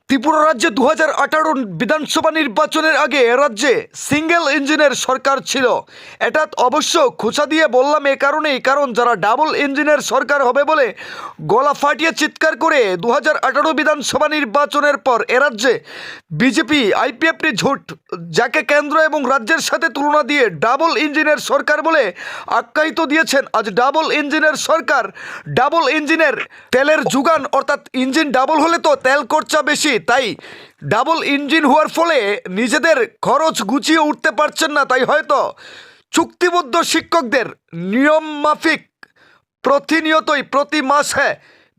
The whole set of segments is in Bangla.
ত্রিপুরা রাজ্যে 2018 বিধানসভা নির্বাচনের আগে রাজ্যে সিঙ্গেল ইঞ্জিনের সরকার ছিল। এটা অবশ্য খোঁচা দিয়ে বললাম এ কারণেই, কারণ যারা ডাবল ইঞ্জিনের সরকার হবে বলে গলা ফাটিয়ে চিৎকার করে 2018 বিধানসভা নির্বাচনের পর এ রাজ্যে বিজেপি আইপিএফটি ঝুট, যাকে কেন্দ্র এবং রাজ্যের সাথে তুলনা দিয়ে ডাবল ইঞ্জিনের সরকার বলে আখ্যায়িত দিয়েছেন। আজ ডাবল ইঞ্জিনের সরকার, ডাবল ইঞ্জিনের তেলের যোগান, অর্থাৎ ইঞ্জিন ডাবল হলে তো তেল খরচা বেশি, তাই ডাবল ইঞ্জিন হওয়ার ফলে নিজেদের খরচ গুছিয়ে উঠতে পারছেন না। তাই হয়তো চুক্তিবদ্ধ শিক্ষকদের নিয়ম মাফিক প্রতিনিয়তই প্রতি মাসে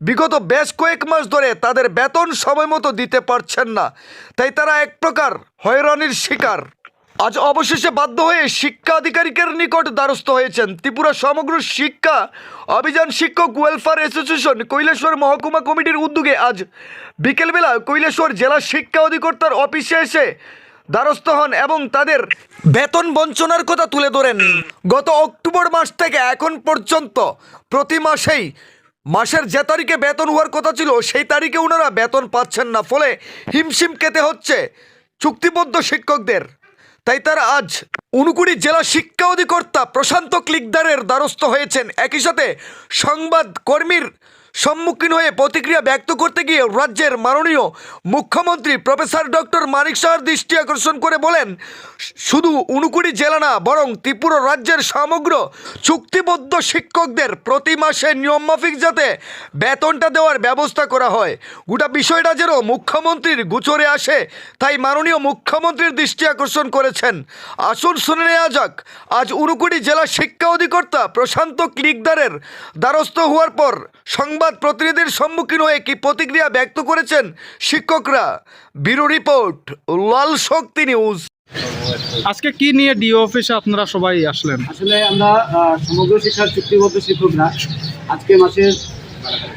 বিগত বেশ কয়েক মাস ধরে তাদের বেতন সময় মতো দিতে পারছেন না, তাই তারা এক প্রকার হয়রানির শিকার। আজ অবশেষে বাধ্য হয়ে শিক্ষা আধিকারিকের নিকট দ্বারস্থ হয়েছেন ত্রিপুরা সমগ্র শিক্ষা অভিযান শিক্ষক ওয়েলফেয়ার অ্যাসোসিয়েশন কৈলাসহর মহকুমা কমিটির উদ্যোগে আজ বিকেলবেলা কৈলাসহর জেলা শিক্ষা অধিকর্তার অফিসে এসে দ্বারস্থ হন এবং তাদের বেতন বঞ্চনার কথা তুলে ধরেন। গত অক্টোবর মাস থেকে এখন পর্যন্ত প্রতি মাসেই মাসের যে তারিখে বেতন হওয়ার কথা ছিল সেই তারিখে ওনারা বেতন পাচ্ছেন না, ফলে হিমশিম খেতে হচ্ছে চুক্তিবদ্ধ শিক্ষকদের। তাই তারা আজ ঊনকোটি জেলা শিক্ষা অধিকর্তা প্রশান্ত ক্লিকদারের দ্বারস্থ হয়েছেন। একই সাথে সংবাদ কর্মীর সম্মুখীন হয়ে প্রতিক্রিয়া ব্যক্ত করতে গিয়ে রাজ্যের মাননীয় মুখ্যমন্ত্রী প্রফেসর ডক্টর মানিক সাহার দৃষ্টি আকর্ষণ করে বলেন, শুধু ঊনকোটি জেলা না, বরং ত্রিপুরা রাজ্যের সমগ্র চুক্তিবদ্ধ শিক্ষকদের প্রতি মাসে নিয়মমাফিক যাতে বেতনটা দেওয়ার ব্যবস্থা করা হয়। গোটা বিষয়টা যেন মুখ্যমন্ত্রীর গোচরে আসে, তাই মাননীয় মুখ্যমন্ত্রীর দৃষ্টি আকর্ষণ করেছেন। আসুন শুনে নেওয়া যাক আজ ঊনকোটি জেলা শিক্ষা অধিকর্তা প্রশান্ত ক্লিকদারের দ্বারস্থ হওয়ার পর সংবাদ প্রতিনিধির সম্মুখীন হয়ে কি প্রতিক্রিয়া ব্যক্ত করেছেন শিক্ষকরা। ব্যুরো রিপোর্ট, লাল শক্তি নিউজ। আজকে কি নিয়ে ডিও অফিসে আপনারা সবাই আসলেন? আসলে আমরা সমগ্র শিক্ষার চুক্তিবদ্ধ শিক্ষকরা আজকে মাসের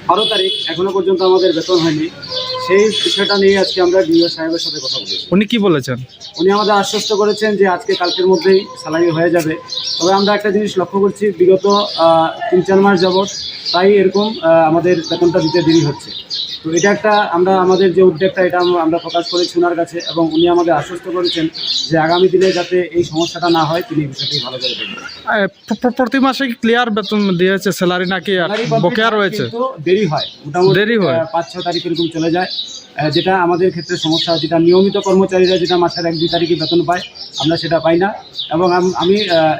12 তারিখ এখনো পর্যন্ত আমাদের বেতন হয়নি, সেই বিষয়টা নিয়ে আজকে আমরা ডিও সাহেবের সাথে কথা বলেছি। উনি কি বলেছেন? উনি আমাদের আশ্বস্ত করেছেন যে আজকে কালকের মধ্যেই স্যালারি হয়ে যাবে। তবে আমরা একটা জিনিস লক্ষ্য করছি, বিগত 3-4 মাস যাবৎ তাই এরকম আমাদের বেতনটা দিতে দেরি হচ্ছে। তো এটা একটা আমরা আমাদের যে উদ্যোগটা এটা আমরা প্রকাশ করেছি ওনার কাছে, এবং উনি আমাদের আশ্বস্ত করেছেন যে আগামী দিনে যাতে এই সমস্যাটা না হয় তিনি বিষয়টি ভালো করে দেখবেন। প্রতি মাসে কি ক্লিয়ার বেতন দিয়েছে স্যালারি নাকি বকেয়া রয়েছে? কিন্তু দেরি হয়, মোটামুটি দেরি হয় 5-6 তারিখ এরকম চলে যায়, যেটা আমাদের ক্ষেত্রে সমস্যা। যেটা নিয়মিত কর্মচারীরা যেটা মাসের 1-2 তারিখে বেতন পায়, আমরা সেটা পাই না। এবং আমি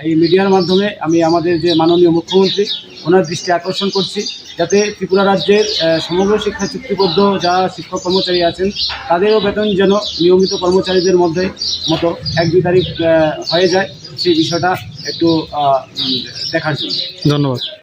এই মিডিয়ার মাধ্যমে আমি আমাদের যে মাননীয় মুখ্যমন্ত্রী ওনার দৃষ্টি আকর্ষণ করছি যাতে ত্রিপুরা রাজ্যের সমগ্র শিক্ষা চুক্তিবদ্ধ যারা শিক্ষক কর্মচারী আছেন তাদেরও বেতন যেন নিয়মিত কর্মচারীদের মতো 1-2 তারিখ হয়ে যায়, সেই বিষয়টা একটু দেখার জন্য। ধন্যবাদ।